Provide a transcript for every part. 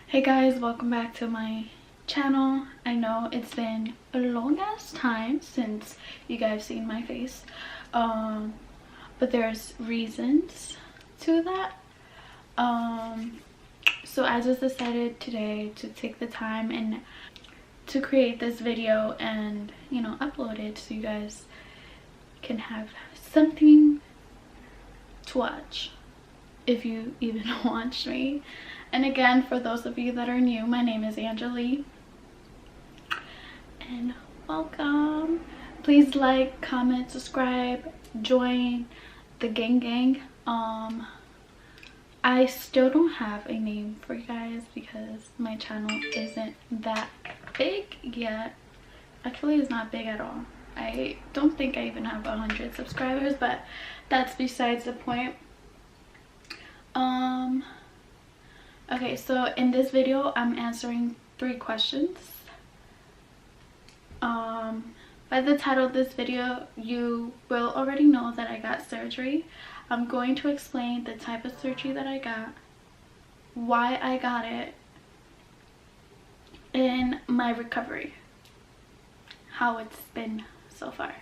Hey guys, welcome back to my channel. I know it's been a long ass time since you guys seen my face, but there's reasons to that. So I just decided today to take the time and to create this video and, you know, upload it so you guys can have something to watch if you even watch me. And again, for those of you that are new, my name is Angelie and welcome. Please like, comment, subscribe, join the gang. I still don't have a name for you guys because my channel isn't that big yet. Actually, it's not big at all. I don't think I even have 100 subscribers, but that's besides the point. Okay, so in this video I'm answering 3 questions. By the title of this video you will already know that I got surgery. I'm going to explain the type of surgery that I got, why I got it, and my recovery, how it's been so far.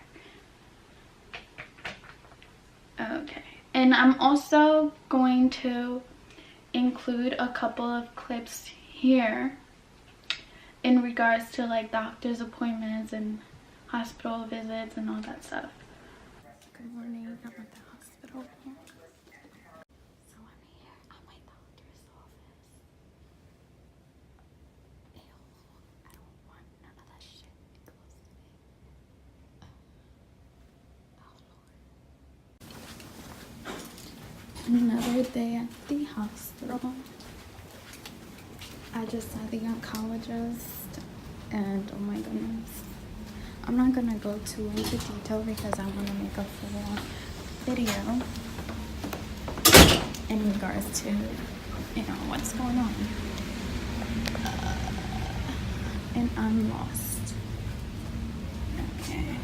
Okay, and I'm also going to include a couple of clips here in regards to like doctor's appointments and hospital visits and all that stuff. Good morning, I'm at the hospital here. So I'm here at my doctor's office. Ew, I don't want none of that shit close to me. Oh Lord. Another day at the hospital. I just saw the oncologist and oh my goodness. I'm not gonna go too into detail because I want to make a full video in regards to, you know, what's going on. And I'm lost. Okay.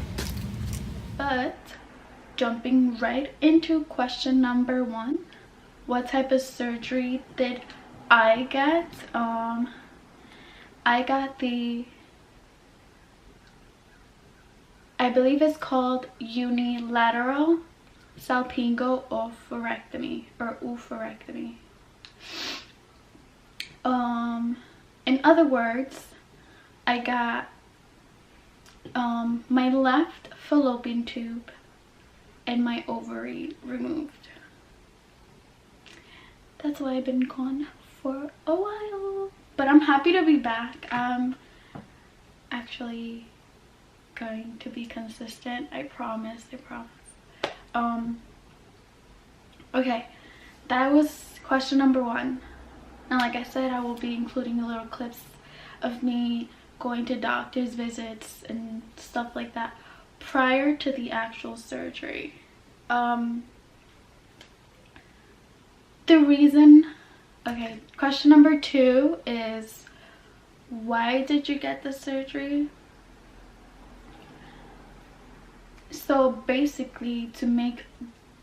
But jumping right into question number 1, what type of surgery did I get? I got the, I believe it's called unilateral salpingo oophorectomy or oophorectomy. In other words, I got my left fallopian tube and my ovary removed. That's why I've been gone for a while, but I'm happy to be back. I'm actually going to be consistent. I promise. Okay, that was question number 1. Now, like I said, I will be including little clips of me going to doctor's visits and stuff like that prior to the actual surgery. The reason, okay, question number 2 is, why did you get the surgery? So basically, to make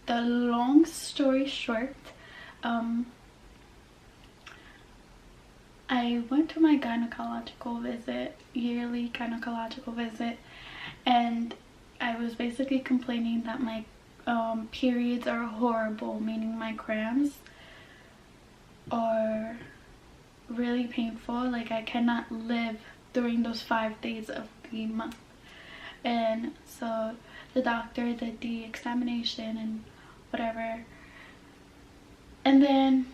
the long story short, I went to my gynecological visit, yearly gynecological visit, and I was basically complaining that my periods are horrible, meaning my cramps are really painful. Like, I cannot live during those 5 days of the month. And so the doctor did the examination and whatever, and then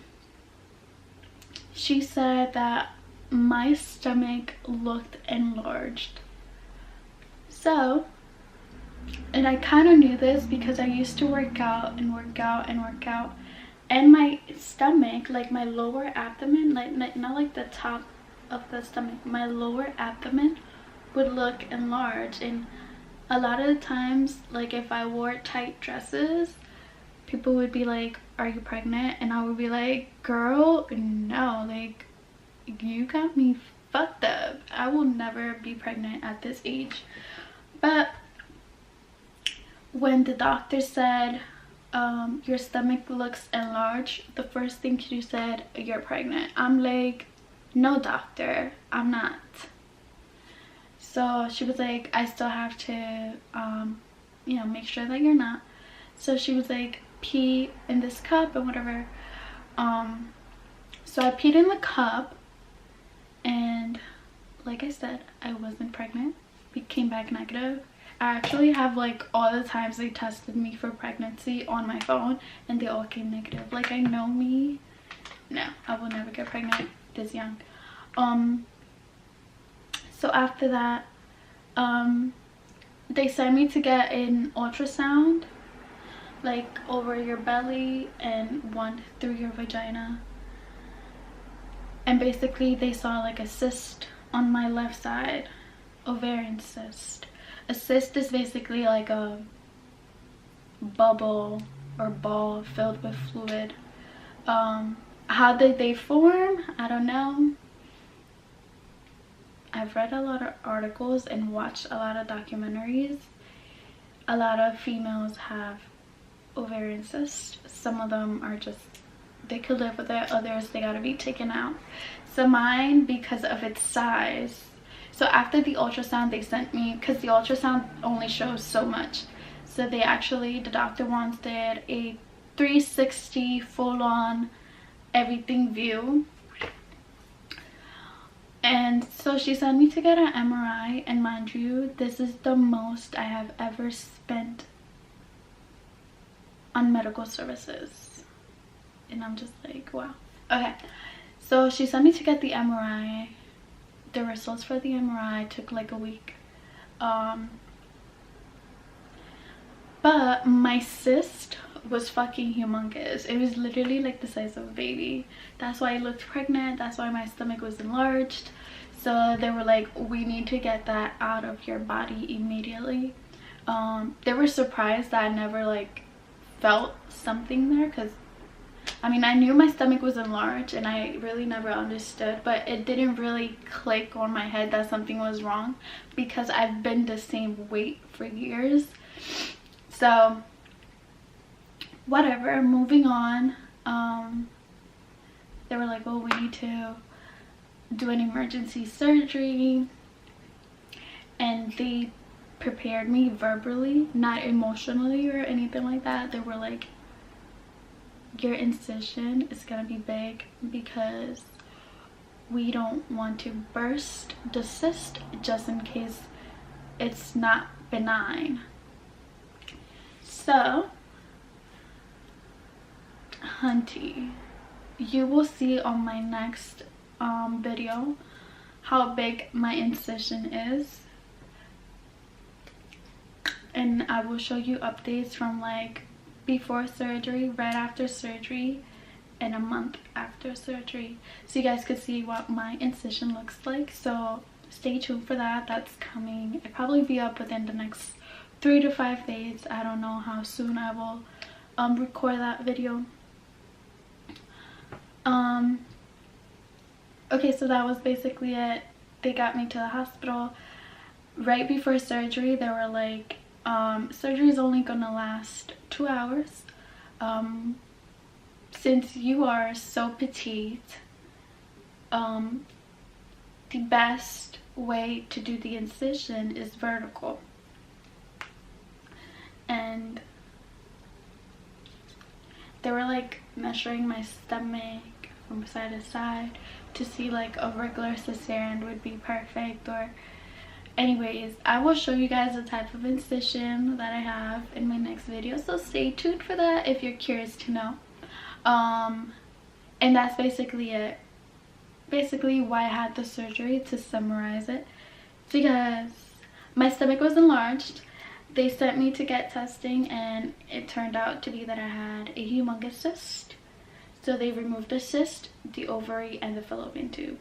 she said that my stomach looked enlarged. So, and I kind of knew this because I used to work out, and my stomach, like my lower abdomen, like not like the top of the stomach, my lower abdomen would look enlarged. And a lot of the times, like if I wore tight dresses, people would be like, are you pregnant? And I would be like, girl, no, like you got me fucked up. I will never be pregnant at this age. But when the doctor said, your stomach looks enlarged, the first thing she said, you're pregnant. I'm like, no doctor, I'm not. So she was like, I still have to you know, make sure that you're not. So she was like, pee in this cup and whatever. So I peed in the cup, and like I said, I wasn't pregnant. We came back negative. I actually have like all the times they tested me for pregnancy on my phone, and they all came negative. Like, I know me. No, I will never get pregnant this young. So after that, they sent me to get an ultrasound, like over your belly and one through your vagina. And basically they saw like a cyst on my left side, ovarian cyst. A cyst is basically like a bubble or ball filled with fluid. How did they form? I don't know. I've read a lot of articles and watched a lot of documentaries. A lot of females have ovarian cysts. Some of them are just, they could live with it, others they gotta be taken out. So mine, because of its size, so after the ultrasound they sent me, because the ultrasound only shows so much, so they actually, the doctor wanted a 360 full-on everything view. And so she sent me to get an MRI, and mind you, this is the most I have ever spent on medical services. And I'm just like, wow. Okay, so she sent me to get the MRI. The results for the MRI took like a week. But my cyst was fucking humongous. It was literally like the size of a baby. That's why I looked pregnant. That's why my stomach was enlarged. So they were like, we need to get that out of your body immediately. They were surprised that I never like felt something there, because I mean, I knew my stomach was enlarged and I really never understood, but it didn't really click on my head that something was wrong, because I've been the same weight for years. So whatever, moving on. They were like, well, we need to do an emergency surgery, and they prepared me verbally, not emotionally or anything like that. They were like, your incision is gonna be big because we don't want to burst the cyst just in case it's not benign. So hunty, you will see on my next video how big my incision is, and I will show you updates from like before surgery, right after surgery, and a month after surgery, so you guys could see what my incision looks like. So stay tuned for that. That's coming. It'll probably be up within the next 3 to 5 days. I don't know how soon I will record that video. Okay, so that was basically it. They got me to the hospital right before surgery. They were like, surgery is only gonna last 2 hours. Since you are so petite, the best way to do the incision is vertical. And they were like measuring my stomach from side to side to see like a regular cesarean would be perfect, or anyways, I will show you guys the type of incision that I have in my next video, so stay tuned for that if you're curious to know. And that's basically it. Basically why I had the surgery, to summarize it, because my stomach was enlarged. They sent me to get testing, and it turned out to be that I had a humongous cyst. So they removed the cyst, the ovary, and the fallopian tube.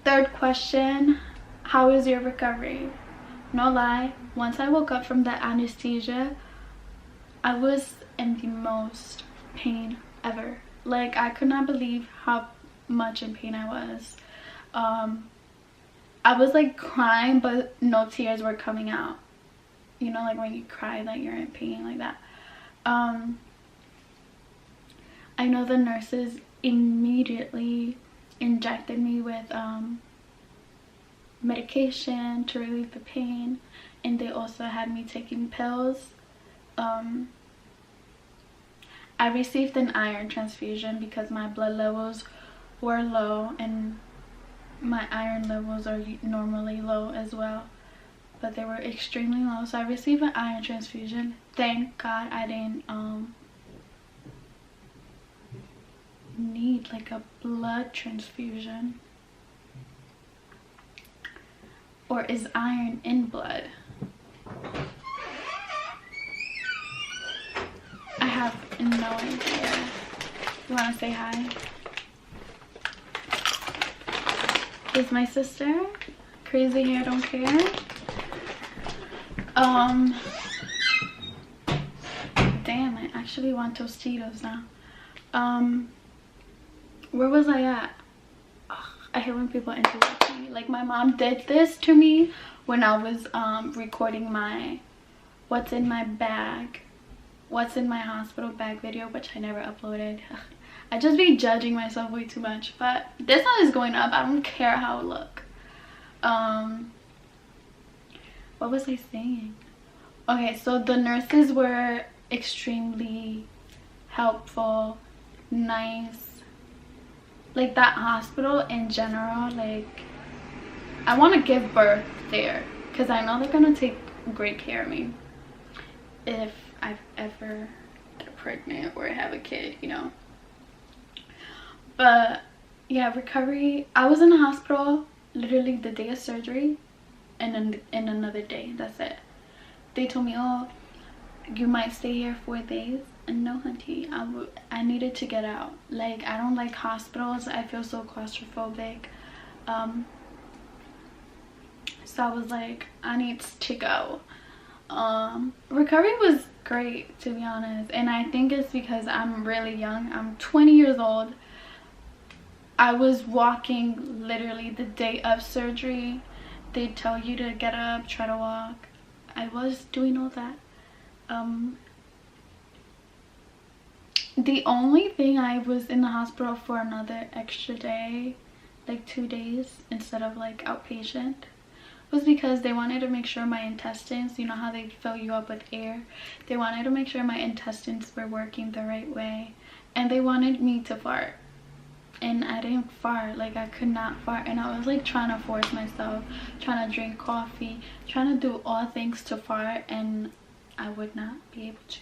Third question, how is your recovery? No lie, once I woke up from the anesthesia, I was in the most pain ever. Like, I could not believe how much in pain I was. I was like crying, but no tears were coming out. You know, like when you cry that you're in pain, like that. I know the nurses immediately injected me with medication to relieve the pain, and they also had me taking pills. I received an iron transfusion because my blood levels were low, and my iron levels are normally low as well, but they were extremely low, so I received an iron transfusion. Thank God I didn't need like a blood transfusion. Or is iron in blood? I have no idea. You want to say hi? Is my sister. Crazy hair, don't care. Damn, I actually want Tostitos now. Where was I at? Ugh, I hate when people interrupt me. Like, my mom did this to me when I was recording my what's in my bag, what's in my hospital bag video, which I never uploaded. I just be judging myself way too much, but this one is going up. I don't care how it look. What was I saying? Okay, so the nurses were extremely helpful, nice. Like, that hospital in general, like, I want to give birth there because I know they're gonna take great care of me if I've ever get pregnant or have a kid, you know. But yeah, recovery, I was in the hospital literally the day of surgery, and then in another day, that's it. They told me, oh, you might stay here 4 days. And no, hunty, I needed to get out. Like, I don't like hospitals. I feel so claustrophobic. So I was like, I need to go. Recovery was great, to be honest, and I think it's because I'm really young. I'm 20 years old. I was walking literally the day of surgery. They tell you to get up, try to walk. I was doing all that. The only thing I was in the hospital for another extra day, like 2 days instead of like outpatient, was because they wanted to make sure my intestines, you know how they fill you up with air, they wanted to make sure my intestines were working the right way, and they wanted me to fart, and I didn't fart. Like, I could not fart, and I was like trying to force myself, trying to drink coffee, trying to do all things to fart, and I would not be able to.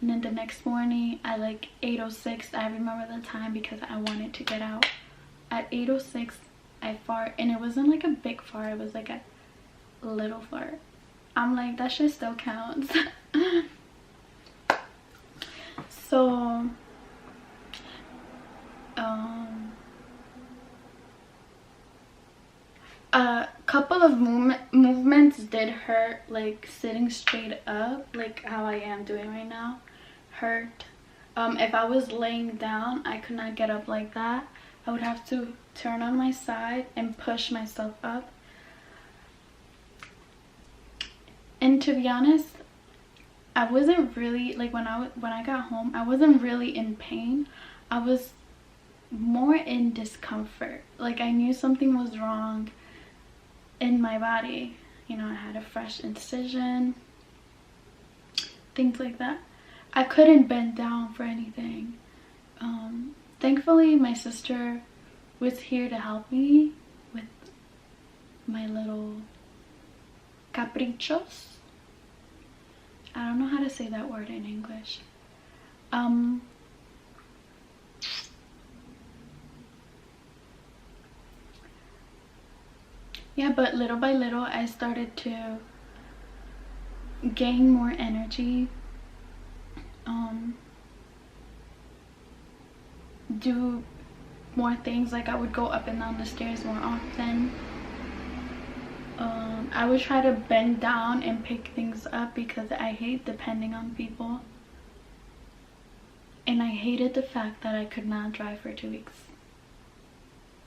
And then the next morning at like 8:06, I remember the time because I wanted to get out. At 8:06 I fart, and it wasn't like a big fart, it was like a little fart. I'm like, that shit still counts. So a couple of movements did hurt, like sitting straight up, like how I am doing right now, hurt. If I was laying down, I could not get up like that. I would have to turn on my side and push myself up. And to be honest, I wasn't really, like, when I got home, I wasn't really in pain. I was more in discomfort. Like, I knew something was wrong in my body. You know, I had a fresh incision, things like that. I couldn't bend down for anything. Thankfully, my sister was here to help me with my little caprichos. I don't know how to say that word in English. Yeah, but little by little I started to gain more energy, do more things. Like, I would go up and down the stairs more often. I would try to bend down and pick things up because I hate depending on people, and I hated the fact that I could not drive for 2 weeks.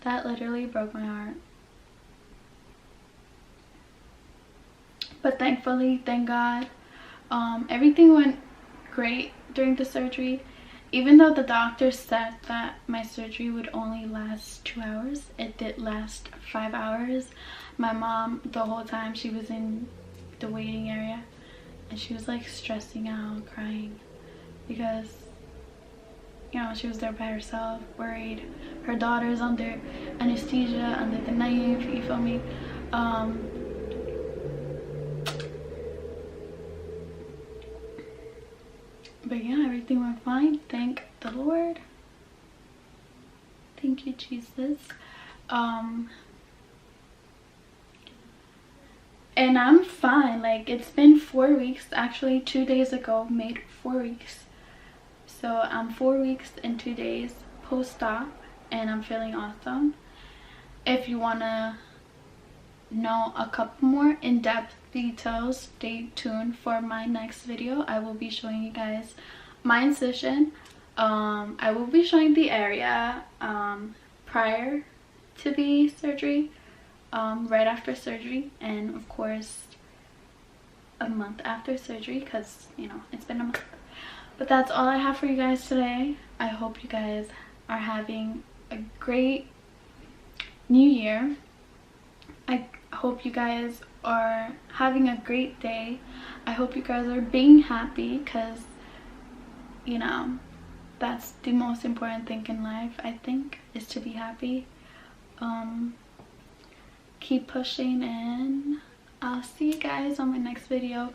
That literally broke my heart. But thankfully, thank God, everything went great during the surgery. Even though the doctor said that my surgery would only last 2 hours, it did last 5 hours. My mom, the whole time she was in the waiting area, and she was like stressing out, crying, because, you know, she was there by herself, worried. Her daughter's under anesthesia, under the knife, you feel me? But yeah, everything went fine. Thank the Lord. Thank you, Jesus. And I'm fine. Like, it's been 4 weeks. Actually, 2 days ago made 4 weeks. So I'm 4 weeks and 2 days post-op, and I'm feeling awesome. If you want to know a couple more in-depth details, stay tuned for my next video. I will be showing you guys my incision. I will be showing the area prior to the surgery, right after surgery, and of course a month after surgery, because, you know, it's been a month. But that's all I have for you guys today. I hope you guys are having a great new year. I hope you guys are having a great day. I hope you guys are being happy, because, you know, that's the most important thing in life, I think, is to be happy. Keep pushing, and I'll see you guys on my next video.